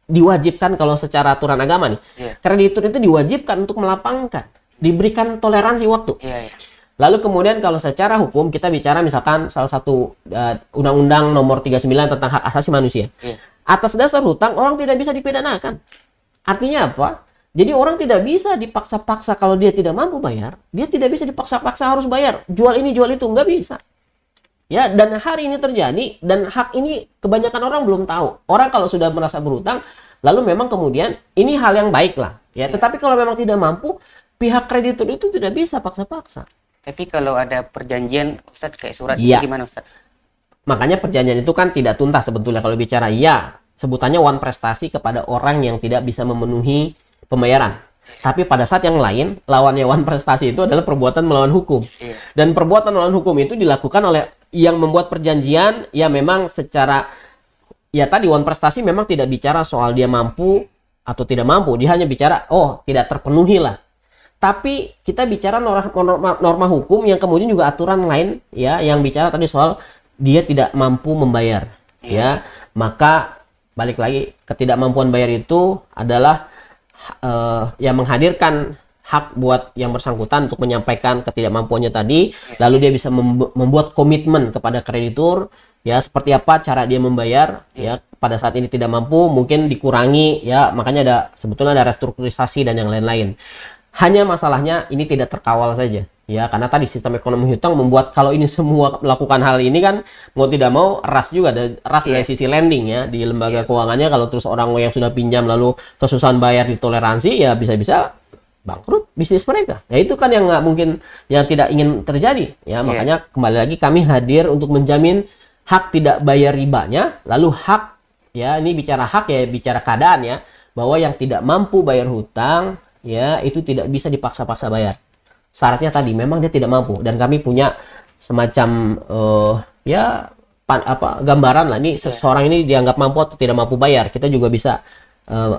diwajibkan kalau secara aturan agama nih. Kreditur itu diwajibkan untuk melapangkan, diberikan toleransi waktu. Lalu kemudian kalau secara hukum kita bicara misalkan salah satu Undang-Undang Nomor 39 tentang Hak Asasi Manusia. Atas dasar hutang orang tidak bisa dipidanakan. Artinya apa? Jadi orang tidak bisa dipaksa-paksa kalau dia tidak mampu bayar, dia tidak bisa dipaksa-paksa harus bayar. Jual ini, jual itu, nggak bisa. Ya, dan hari ini terjadi, dan hak ini kebanyakan orang belum tahu. Orang kalau sudah merasa berhutang, lalu memang kemudian ini hal yang baik lah. Ya, tetapi kalau memang tidak mampu, pihak kreditur itu tidak bisa paksa-paksa. Tapi kalau ada perjanjian, Ustadz, kayak surat itu gimana Ustadz? Makanya perjanjian itu kan tidak tuntas sebetulnya kalau bicara sebutannya wan prestasi kepada orang yang tidak bisa memenuhi pembayaran. Tapi pada saat yang lain, lawannya wan prestasi itu adalah perbuatan melawan hukum. Dan perbuatan melawan hukum itu dilakukan oleh yang membuat perjanjian, ya memang secara, ya tadi wan prestasi memang tidak bicara soal dia mampu atau tidak mampu. Dia hanya bicara, oh tidak terpenuhi lah. Tapi kita bicara norma hukum yang kemudian juga aturan lain, ya yang bicara tadi soal dia tidak mampu membayar. Ya, maka balik lagi, ketidakmampuan bayar itu adalah yang menghadirkan hak buat yang bersangkutan untuk menyampaikan ketidakmampuannya tadi, lalu dia bisa membuat komitmen kepada kreditur, ya seperti apa cara dia membayar, ya pada saat ini tidak mampu mungkin dikurangi, ya makanya sebetulnya ada restrukturisasi dan yang lain-lain. Hanya masalahnya ini tidak terkawal saja, ya karena tadi sistem ekonomi hutang membuat kalau ini semua melakukan hal ini kan mau tidak mau ras juga, ada ras dari sisi lending ya di lembaga keuangannya. Kalau terus orang yang sudah pinjam lalu kesusahan bayar ditoleransi, ya bisa-bisa bangkrut bisnis mereka. Ya itu kan yang nggak mungkin, yang tidak ingin terjadi. Ya makanya kembali lagi kami hadir untuk menjamin hak tidak bayar ribanya. Lalu hak, ya ini bicara hak ya bicara keadaan ya, bahwa yang tidak mampu bayar hutang ya itu tidak bisa dipaksa-paksa bayar. Syaratnya tadi memang dia tidak mampu, dan kami punya semacam gambaran lah, ini seseorang ini dianggap mampu atau tidak mampu bayar. Kita juga bisa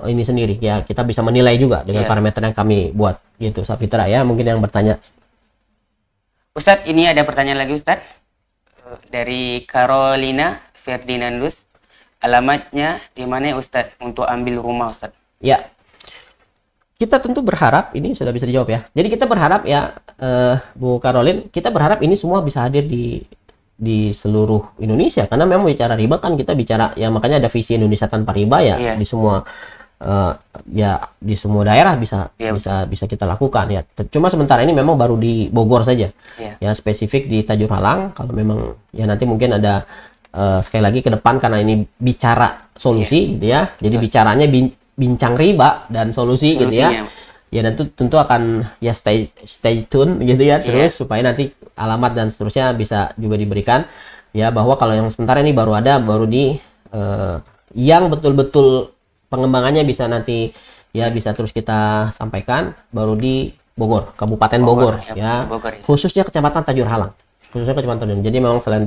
ini sendiri ya, kita bisa menilai juga dengan parameter yang kami buat gitu. Safitra ya, mungkin yang bertanya. Ustadz, ini ada pertanyaan lagi Ustadz dari Carolina Ferdinandus. Alamatnya di mana Ustadz untuk ambil rumah Ustadz? Ya, kita tentu berharap ini sudah bisa dijawab ya. Jadi kita berharap ya Bu Caroline, kita berharap ini semua bisa hadir di seluruh Indonesia, karena memang bicara riba kan kita bicara ya, makanya ada visi Indonesia tanpa riba ya, di semua di semua daerah bisa kita lakukan ya. Cuma sementara ini memang baru di Bogor saja ya, spesifik di Tajur Halang. Kalau memang ya nanti mungkin ada sekali lagi ke depan, karena ini bicara solusi gitu ya, jadi bicaranya bincang riba dan solusi gitu ya. Ya tentu akan ya stay tune gitu ya, terus supaya nanti alamat dan seterusnya bisa juga diberikan ya, bahwa kalau yang sementara ini baru di yang betul-betul pengembangannya bisa nanti ya bisa terus kita sampaikan baru di Bogor, Kabupaten Bogor ya, khususnya Kecamatan Tajur Halang, khususnya Kecamatan Tajur. Jadi memang selain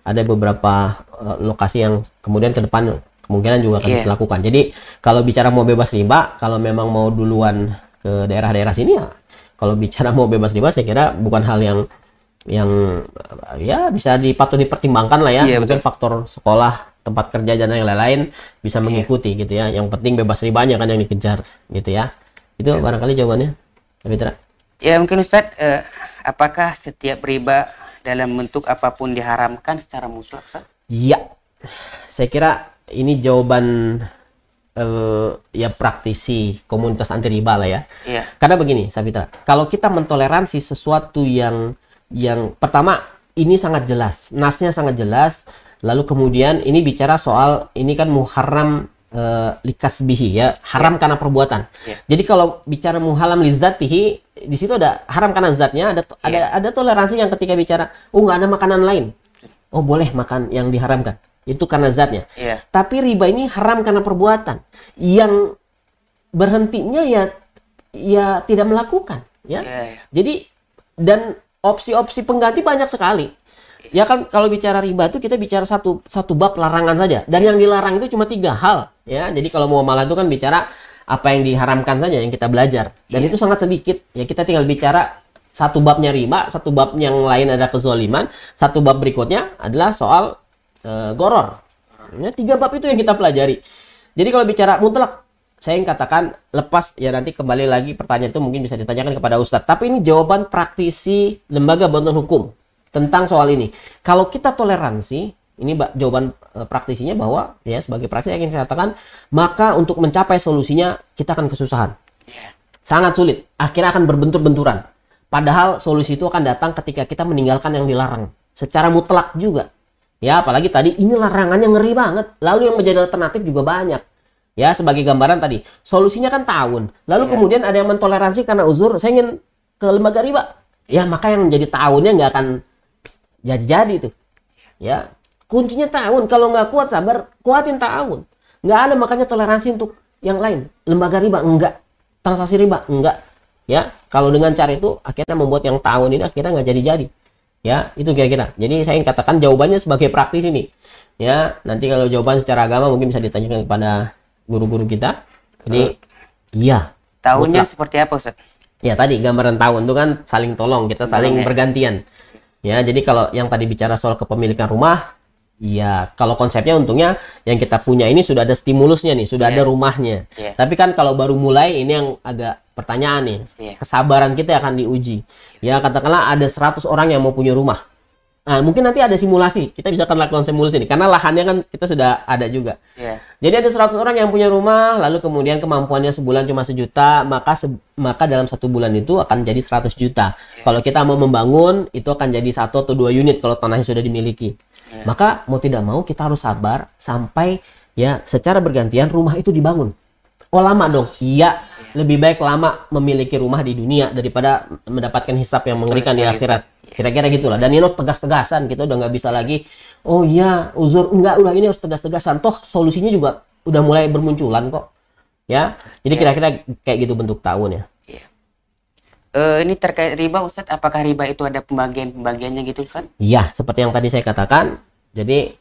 ada beberapa lokasi yang kemudian ke depan kemungkinan juga akan dilakukan. Jadi kalau bicara mau bebas riba, kalau memang mau duluan ke daerah-daerah sini ya, kalau bicara mau bebas riba saya kira bukan hal yang ya bisa patut dipertimbangkan lah ya. Mungkin faktor sekolah, tempat kerja dan yang lain-lain bisa mengikuti gitu ya. Yang penting bebas ribanya kan yang dikejar gitu ya. Itu barangkali jawabannya. Mitra. Ya mungkin Ustadz, apakah setiap riba dalam bentuk apapun diharamkan secara mutlak Ustadz? Iya, saya kira ini jawaban ya praktisi komunitas anti riba lah ya. Karena begini Safitra, kalau kita mentoleransi sesuatu yang pertama ini sangat jelas, nasnya sangat jelas, lalu kemudian ini bicara soal ini kan muharram likasbihi ya, haram karena perbuatan. Jadi kalau bicara muhalam lizatihi, di situ ada haram karena zatnya, ada toleransi yang ketika bicara nggak ada makanan lain, boleh makan yang diharamkan, itu karena zatnya. Tapi riba ini haram karena perbuatan, yang berhentinya ya tidak melakukan ya. Jadi dan opsi-opsi pengganti banyak sekali ya kan. Kalau bicara riba itu kita bicara satu bab larangan saja, dan yang dilarang itu cuma 3 hal ya. Jadi kalau mau malah itu kan bicara apa yang diharamkan saja yang kita belajar, dan itu sangat sedikit ya. Kita tinggal bicara satu babnya riba, satu bab yang lain ada kezaliman, satu bab berikutnya adalah soal goror ya. 3 bab itu yang kita pelajari. Jadi kalau bicara mutlak, saya yang katakan lepas ya, nanti kembali lagi pertanyaan itu mungkin bisa ditanyakan kepada Ustadz. Tapi ini jawaban praktisi lembaga bantuan hukum tentang soal ini. Kalau kita toleransi, ini jawaban praktisinya bahwa ya sebagai praktisi yang saya katakan, maka untuk mencapai solusinya kita akan kesusahan. Sangat sulit. Akhirnya akan berbentur-benturan. Padahal solusi itu akan datang ketika kita meninggalkan yang dilarang secara mutlak juga. Ya, apalagi tadi ini larangannya ngeri banget. Lalu yang menjadi alternatif juga banyak. Ya, sebagai gambaran tadi, solusinya kan tahun. Lalu kemudian ada yang mentoleransi karena uzur, saya ingin ke lembaga riba. Ya, maka yang menjadi tahunnya nggak akan jadi itu. Ya, kuncinya tahun. Kalau nggak kuat, sabar, kuatin tahun. Nggak ada makanya toleransi untuk yang lain. Lembaga riba, enggak. Transaksi riba, enggak. Ya, kalau dengan cara itu, akhirnya membuat yang tahun ini akhirnya nggak jadi-jadi. Ya, itu kira-kira. Jadi saya ingin katakan jawabannya sebagai praktis ini. Ya, nanti kalau jawaban secara agama mungkin bisa ditanyakan kepada guru-guru kita. Jadi iya. Tahunnya seperti apa Ustaz? Ya tadi gambaran tahun itu kan saling tolong, kita saling bergantian. Ya, jadi kalau yang tadi bicara soal kepemilikan rumah, Iya, kalau konsepnya untungnya yang kita punya ini sudah ada stimulusnya nih, sudah ada rumahnya. Tapi kan kalau baru mulai ini yang agak pertanyaan nih. Kesabaran kita akan diuji. Ya, katakanlah ada 100 orang yang mau punya rumah. Nah, mungkin nanti ada simulasi. Kita bisa akan lakukan simulasi ini karena lahannya kan kita sudah ada juga. Jadi ada 100 orang yang punya rumah, lalu kemudian kemampuannya sebulan cuma 1 juta, maka dalam 1 bulan itu akan jadi 100 juta. Kalau kita mau membangun, itu akan jadi 1 atau 2 unit kalau tanahnya sudah dimiliki. Maka mau tidak mau kita harus sabar sampai ya secara bergantian rumah itu dibangun. Oh, lama dong? Iya, lebih baik lama memiliki rumah di dunia daripada mendapatkan hisab yang mengerikan di akhirat. Kira-kira gitulah. Dan ini harus tegas-tegasan. Kita udah nggak bisa lagi, oh iya, uzur. Enggak, udah ini harus tegas-tegasan. Toh solusinya juga udah mulai bermunculan kok. Ya, jadi kira-kira kayak gitu bentuk tahun ya. Ini terkait riba, Ustadz. Apakah riba itu ada pembagian-pembagiannya gitu, Ustadz? Iya, seperti yang tadi saya katakan. Jadi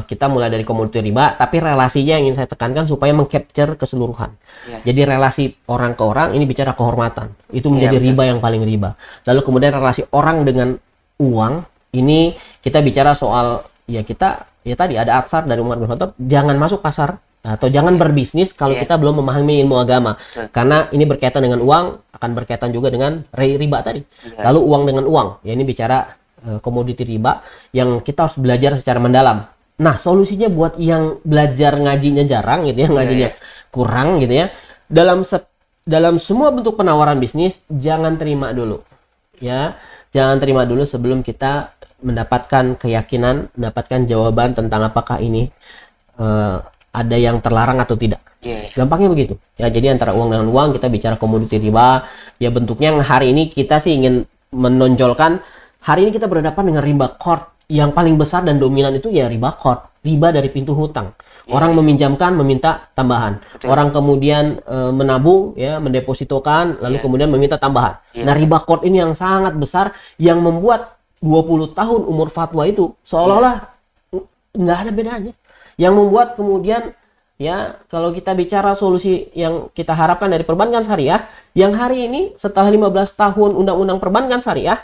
kita mulai dari komoditi riba, tapi relasinya yang ingin saya tekankan supaya mengcapture keseluruhan. Jadi relasi orang ke orang ini bicara kehormatan. Itu menjadi riba yang paling riba. Lalu kemudian relasi orang dengan uang ini kita bicara soal ya kita ya tadi ada atsar dari Umar bin Khattab, jangan masuk pasar atau jangan berbisnis kalau kita belum memahami ilmu agama. Karena ini berkaitan dengan uang, akan berkaitan juga dengan riba tadi. Lalu uang dengan uang, ya ini bicara komoditi riba yang kita harus belajar secara mendalam. Nah, solusinya buat yang belajar ngajinya jarang gitu ya, ngajinya kurang gitu ya. Dalam semua bentuk penawaran bisnis jangan terima dulu. Ya, jangan terima dulu sebelum kita mendapatkan keyakinan, mendapatkan jawaban tentang apakah ini ada yang terlarang atau tidak. Gampangnya begitu. Ya, jadi antara uang dengan uang kita bicara komoditi riba. Ya, bentuknya yang hari ini kita sih ingin menonjolkan. Hari ini kita berhadapan dengan riba qard yang paling besar dan dominan itu ya riba qard, riba dari pintu hutang. Orang meminjamkan meminta tambahan. Orang kemudian menabung ya, mendepositokan lalu kemudian meminta tambahan. Nah, riba qard ini yang sangat besar yang membuat 20 tahun umur fatwa itu seolah-olah nggak ada bedanya. Yang membuat kemudian ya kalau kita bicara solusi yang kita harapkan dari perbankan syariah yang hari ini setelah 15 tahun undang-undang perbankan syariah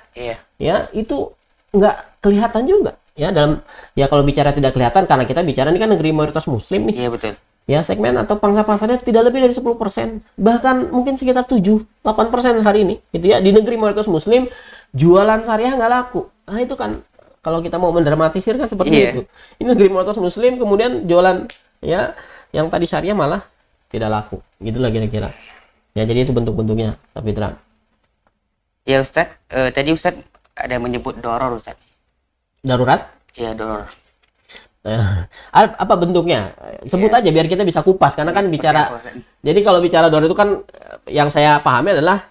ya itu nggak kelihatan juga ya dalam ya kalau bicara tidak kelihatan karena kita bicara ini kan negeri mayoritas muslim nih. Ya segmen atau pangsa pasarnya tidak lebih dari 10%, bahkan mungkin sekitar 7-8% hari ini gitu ya di negeri mayoritas muslim jualan syariah nggak laku. Nah, itu kan kalau kita mau mendramatisir kan seperti itu. Ini negeri mayoritas muslim kemudian jualan ya yang tadi syariah malah tidak laku. Gitulah kira-kira. Ya jadi itu bentuk-bentuknya, Sapitra. Ya Ustadz, tadi Ustadz ada menyebut doror Ustadz. Darurat? Iya, doror. Apa bentuknya? Sebut aja biar kita bisa kupas karena kan bicara. Jadi kalau bicara doror itu kan yang saya pahami adalah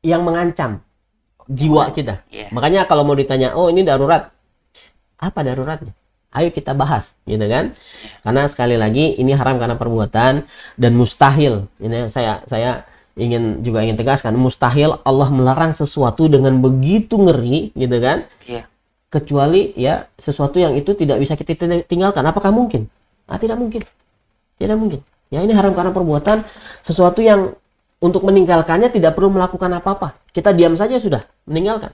yang mengancam jiwa kita. Makanya kalau mau ditanya, oh ini darurat. Apa daruratnya? Ayo kita bahas, gitu kan? Karena sekali lagi ini haram karena perbuatan dan mustahil. Ini saya ingin tegaskan, mustahil Allah melarang sesuatu dengan begitu ngeri, gitu kan? Kecuali ya sesuatu yang itu tidak bisa kita tinggalkan. Apakah mungkin? Tidak mungkin. Tidak mungkin. Ya ini haram karena perbuatan, sesuatu yang untuk meninggalkannya tidak perlu melakukan apa-apa. Kita diam saja sudah meninggalkan.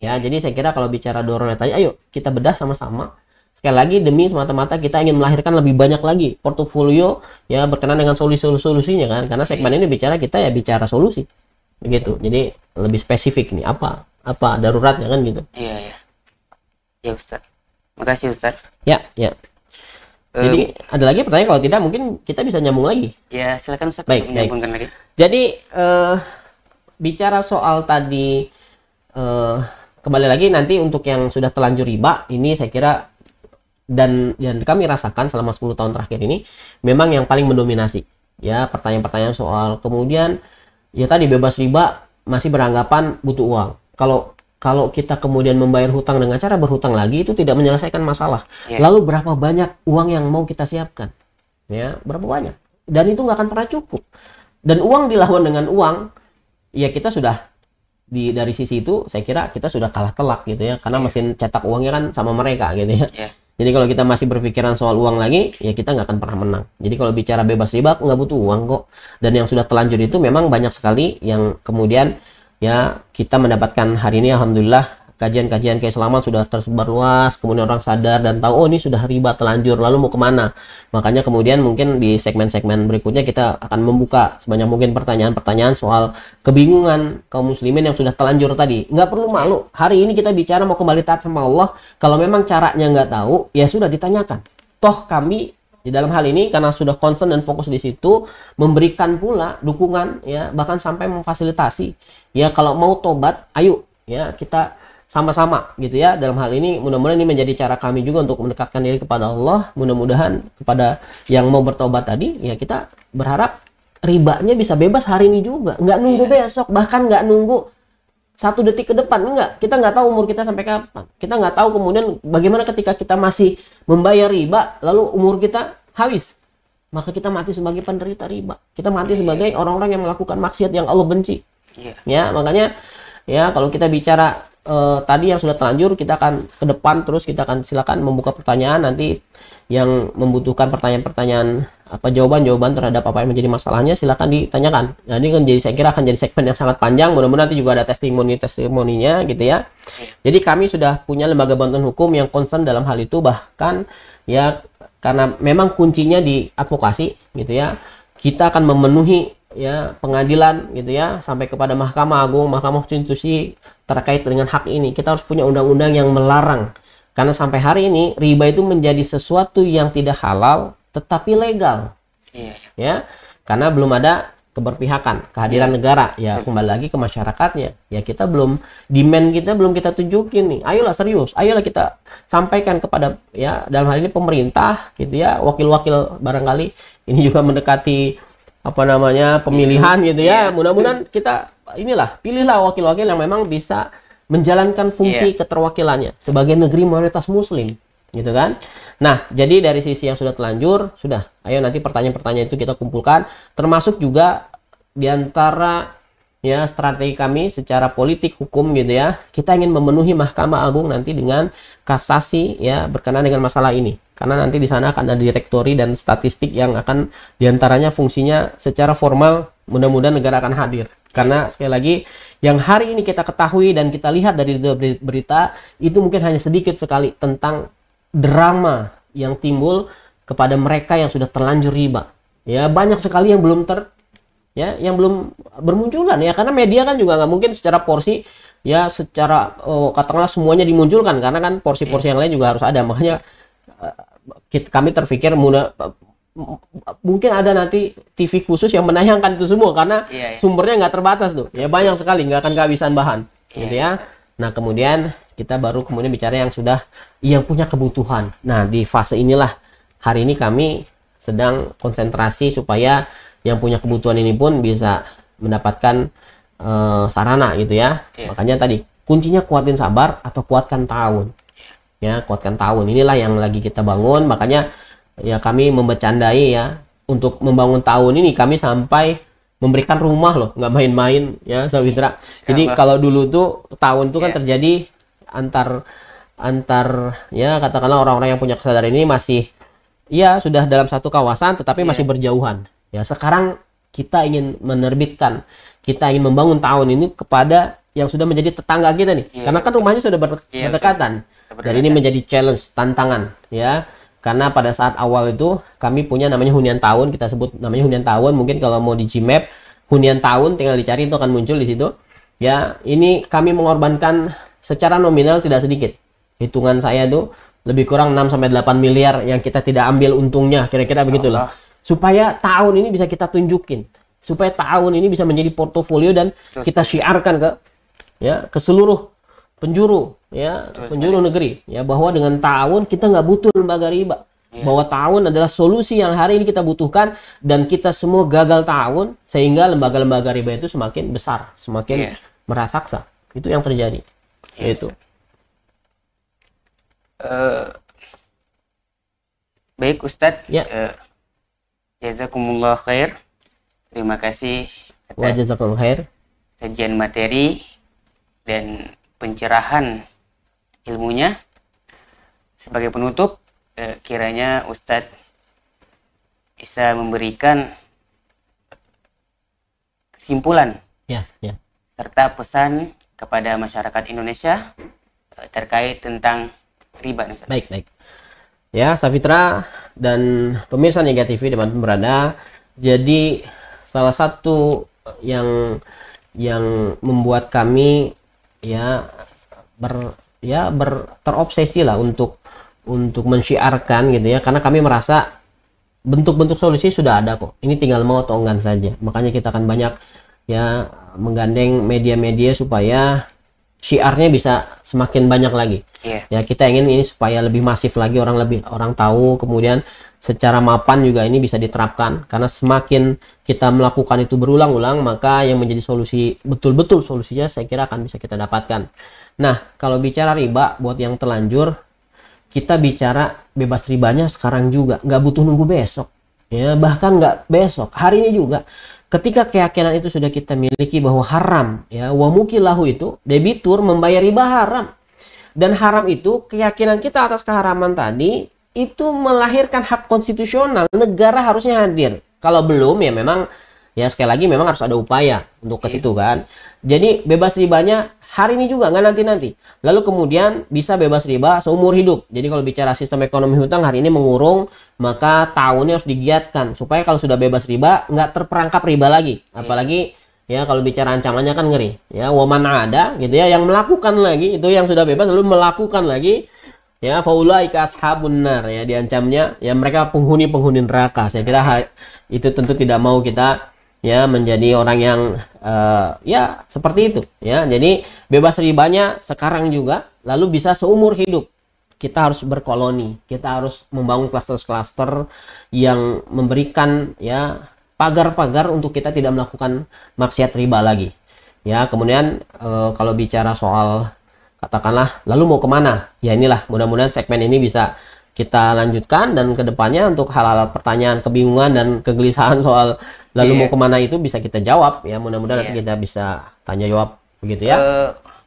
Ya, jadi saya kira kalau bicara dorong tadi, ayo kita bedah sama-sama. Sekali lagi demi semata-mata kita ingin melahirkan lebih banyak lagi portofolio ya berkenan dengan solusinya kan, karena segmen ini bicara kita ya bicara solusi begitu. Jadi lebih spesifik nih apa daruratnya kan gitu. Iya ya Ustadz, makasih Ustadz. Ya jadi ada lagi pertanyaan? Kalau tidak mungkin kita bisa nyambung lagi. Ya silakan Ustadz. Baik. Lagi. Jadi bicara soal tadi kembali lagi nanti untuk yang sudah telanjur riba ini saya kira dan kami rasakan selama 10 tahun terakhir ini memang yang paling mendominasi ya pertanyaan-pertanyaan soal kemudian ya tadi bebas riba masih beranggapan butuh uang. Kalau kita kemudian membayar hutang dengan cara berhutang lagi itu tidak menyelesaikan masalah. Lalu berapa banyak uang yang mau kita siapkan? Ya, berapa banyak? Dan itu nggak akan pernah cukup. Dan uang dilawan dengan uang, ya kita sudah dari sisi itu saya kira kita sudah kalah telak gitu ya, karena mesin cetak uangnya kan sama mereka gitu ya. Jadi kalau kita masih berpikiran soal uang lagi, ya kita nggak akan pernah menang. Jadi kalau bicara bebas riba, nggak butuh uang kok. Dan yang sudah telanjur itu memang banyak sekali yang kemudian ya kita mendapatkan hari ini alhamdulillah kajian-kajian keislaman sudah tersebar luas, kemudian orang sadar dan tahu, oh ini sudah riba telanjur, lalu mau kemana. Makanya kemudian mungkin di segmen-segmen berikutnya kita akan membuka sebanyak mungkin pertanyaan-pertanyaan soal kebingungan kaum muslimin yang sudah telanjur tadi. Nggak perlu malu, hari ini kita bicara mau kembali taat sama Allah. Kalau memang caranya nggak tahu, ya sudah ditanyakan. Toh kami di dalam hal ini karena sudah concern dan fokus di situ, memberikan pula dukungan, ya, bahkan sampai memfasilitasi. Ya, kalau mau tobat, ayo, ya, kita sama-sama gitu ya. Dalam hal ini mudah-mudahan ini menjadi cara kami juga untuk mendekatkan diri kepada Allah. Mudah-mudahan kepada yang mau bertobat tadi, ya kita berharap ribanya bisa bebas hari ini juga. Nggak nunggu besok, bahkan nggak nunggu 1 detik ke depan, enggak. Kita nggak tahu umur kita sampai kapan. Kita nggak tahu kemudian bagaimana ketika kita masih membayar riba, lalu umur kita habis. Maka kita mati sebagai penderita riba. Kita mati sebagai orang-orang yang melakukan maksiat yang Allah benci. Ya, makanya ya kalau kita bicara tadi yang sudah terlanjur, kita akan ke depan terus, kita akan silakan membuka pertanyaan nanti yang membutuhkan pertanyaan-pertanyaan jawaban-jawaban terhadap apa yang menjadi masalahnya, silakan ditanyakan. Nah, ini kan saya kira akan jadi segmen yang sangat panjang. Mudah-mudahan nanti juga ada testimoninya gitu ya. Jadi kami sudah punya lembaga bantuan hukum yang concern dalam hal itu, bahkan ya karena memang kuncinya di advokasi gitu ya. Kita akan memenuhi ya pengadilan gitu ya sampai kepada Mahkamah Agung, Mahkamah Konstitusi terkait dengan hak ini. Kita harus punya undang-undang yang melarang. Karena sampai hari ini riba itu menjadi sesuatu yang tidak halal tetapi legal. Ya, karena belum ada keberpihakan, kehadiran negara. Ya, kembali lagi ke masyarakatnya. Ya, kita belum demand, kita belum kita tunjukin nih. Ayolah serius, ayolah kita sampaikan kepada ya dalam hal ini pemerintah gitu ya, wakil-wakil barangkali ini juga mendekati pemilihan gitu ya. Mudah-mudahan kita pilihlah wakil-wakil yang memang bisa menjalankan fungsi keterwakilannya sebagai negeri mayoritas muslim gitu kan. Nah, jadi dari sisi yang sudah telanjur, sudah, ayo nanti pertanyaan-pertanyaan itu kita kumpulkan, termasuk juga diantara ya strategi kami secara politik hukum gitu ya, kita ingin memenuhi Mahkamah Agung nanti dengan kasasi ya berkenaan dengan masalah ini. Karena nanti di sana akan ada direktori dan statistik yang akan diantaranya fungsinya secara formal, mudah-mudahan negara akan hadir. Karena sekali lagi yang hari ini kita ketahui dan kita lihat dari berita itu mungkin hanya sedikit sekali tentang drama yang timbul kepada mereka yang sudah terlanjur riba. Ya, banyak sekali yang belum yang belum bermunculan ya, karena media kan juga nggak mungkin secara porsi ya secara katakanlah semuanya dimunculkan, karena kan porsi-porsi yang lain juga harus ada. Makanya kami terpikir mungkin ada nanti TV khusus yang menayangkan itu semua karena sumbernya nggak terbatas tuh. Ya banyak sekali, nggak akan kehabisan bahan gitu ya. Nah, kemudian kita baru kemudian bicara yang punya kebutuhan. Nah, di fase inilah hari ini kami sedang konsentrasi supaya yang punya kebutuhan ini pun bisa mendapatkan sarana gitu ya. Makanya tadi kuncinya kuatin sabar atau kuatkan tahun. Ya, kuatkan tahun. Inilah yang lagi kita bangun. Makanya ya kami membecandai ya untuk membangun tahun ini kami sampai memberikan rumah loh, nggak main-main ya Sawitra. Jadi kalau dulu tuh tahun tuh kan terjadi antar ya katakanlah orang-orang yang punya kesadaran ini masih ya sudah dalam satu kawasan tetapi masih berjauhan. Ya sekarang kita ingin menerbitkan, kita ingin membangun tahun ini kepada yang sudah menjadi tetangga kita nih. Karena kan rumahnya sudah berdekatan. Dan ini menjadi challenge, tantangan ya. Karena pada saat awal itu kami punya namanya hunian tahun, kita sebut namanya hunian tahun. Mungkin kalau mau di Gmap hunian tahun tinggal dicari itu akan muncul di situ. Ya, ini kami mengorbankan secara nominal tidak sedikit. Hitungan saya itu lebih kurang 6 sampai 8 miliar yang kita tidak ambil untungnya, kira-kira begitulah. Supaya tahun ini bisa kita tunjukin. Supaya tahun ini bisa menjadi portofolio dan kita syiarkan ke seluruh penjuru negeri ya, bahwa dengan tahun kita nggak butuh lembaga riba, bahwa tahun adalah solusi yang hari ini kita butuhkan dan kita semua gagal tahun sehingga lembaga-lembaga riba itu semakin besar, semakin merasakan. Itu yang terjadi. Itu baik Ustadz, jazakumullah khair. Terima kasih atas sajian materi dan pencerahan ilmunya. Sebagai penutup, kiranya Ustadz bisa memberikan kesimpulan serta pesan kepada masyarakat Indonesia terkait tentang riba. Baik, baik. Ya, Safitra dan pemirsa Niaga TV dimanapun berada. Jadi salah satu yang membuat kami terobsesi lah untuk mensyiarkan gitu ya, karena kami merasa bentuk-bentuk solusi sudah ada kok. Ini tinggal mau atau enggak saja. Makanya kita akan banyak ya menggandeng media-media supaya syiarnya bisa semakin banyak lagi. Ya, kita ingin ini supaya lebih masif lagi, orang tahu, kemudian secara mapan juga ini bisa diterapkan, karena semakin kita melakukan itu berulang-ulang, maka yang menjadi solusi, betul-betul solusinya saya kira akan bisa kita dapatkan. Nah, kalau bicara riba buat yang terlanjur, kita bicara bebas ribanya sekarang juga, nggak butuh nunggu besok ya, bahkan nggak besok, hari ini juga. Ketika keyakinan itu sudah kita miliki bahwa haram ya, wa mukilahu itu debitur membayar riba haram, dan haram itu keyakinan kita atas keharaman tadi itu melahirkan hak konstitusional, negara harusnya hadir. Kalau belum ya memang ya sekali lagi memang harus ada upaya untuk ke situ kan. Jadi bebas ribanya hari ini juga, nggak nanti-nanti. Lalu kemudian bisa bebas riba seumur hidup. Jadi kalau bicara sistem ekonomi hutang hari ini mengurung, maka tahunnya harus digiatkan supaya kalau sudah bebas riba nggak terperangkap riba lagi. Apalagi ya kalau bicara ancamannya kan ngeri. Ya, waman ada gitu ya yang melakukan lagi, itu yang sudah bebas lalu melakukan lagi ya, faulaika ashabun nar ya, diancamnya ya mereka penghuni neraka. Saya kira itu tentu tidak mau kita ya menjadi orang yang ya seperti itu ya. Jadi bebas ribanya sekarang juga, lalu bisa seumur hidup. Kita harus berkoloni, kita harus membangun klaster-klaster yang memberikan ya pagar-pagar untuk kita tidak melakukan maksiat riba lagi ya. Kemudian kalau bicara soal katakanlah lalu mau kemana ya, inilah mudah-mudahan segmen ini bisa kita lanjutkan, dan kedepannya untuk hal-hal pertanyaan, kebingungan dan kegelisahan soal lalu mau kemana itu bisa kita jawab ya. Mudah-mudahan nanti kita bisa tanya jawab begitu ya.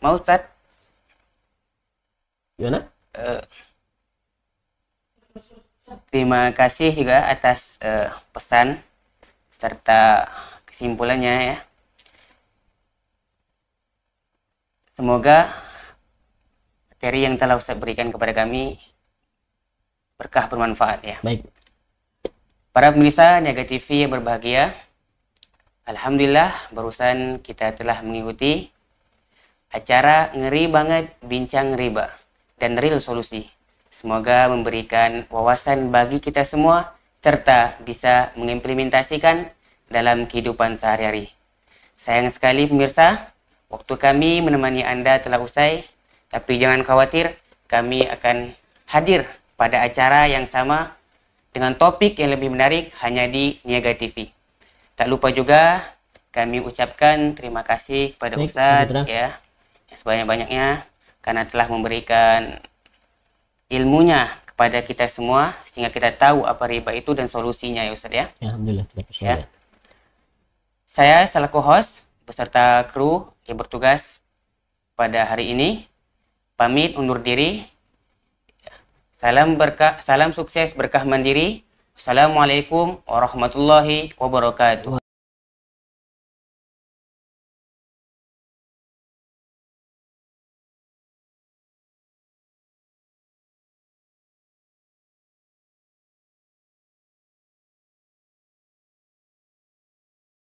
Mau Ustaz? Gimana? Terima kasih juga atas pesan serta kesimpulannya ya. Semoga materi yang telah Ustaz berikan kepada kami berkah, bermanfaat ya. Baik. Para pemirsa Niaga TV yang berbahagia, alhamdulillah barusan kita telah mengikuti acara Ngeri Banget Bincang Riba dan Real Solusi. Semoga memberikan wawasan bagi kita semua serta bisa mengimplementasikan dalam kehidupan sehari-hari. Sayang sekali pemirsa, waktu kami menemani Anda telah usai, tapi jangan khawatir, kami akan hadir pada acara yang sama dengan topik yang lebih menarik hanya di Niaga TV. Tak lupa juga kami ucapkan terima kasih kepada Ustadz ya, sebanyak-banyaknya karena telah memberikan ilmunya kepada kita semua sehingga kita tahu apa riba itu dan solusinya ya Ustadz ya. Alhamdulillah. Ya. Saya selaku host beserta kru yang bertugas pada hari ini pamit undur diri. Salam berkah, salam sukses berkah mandiri. Assalamualaikum warahmatullahi wabarakatuh.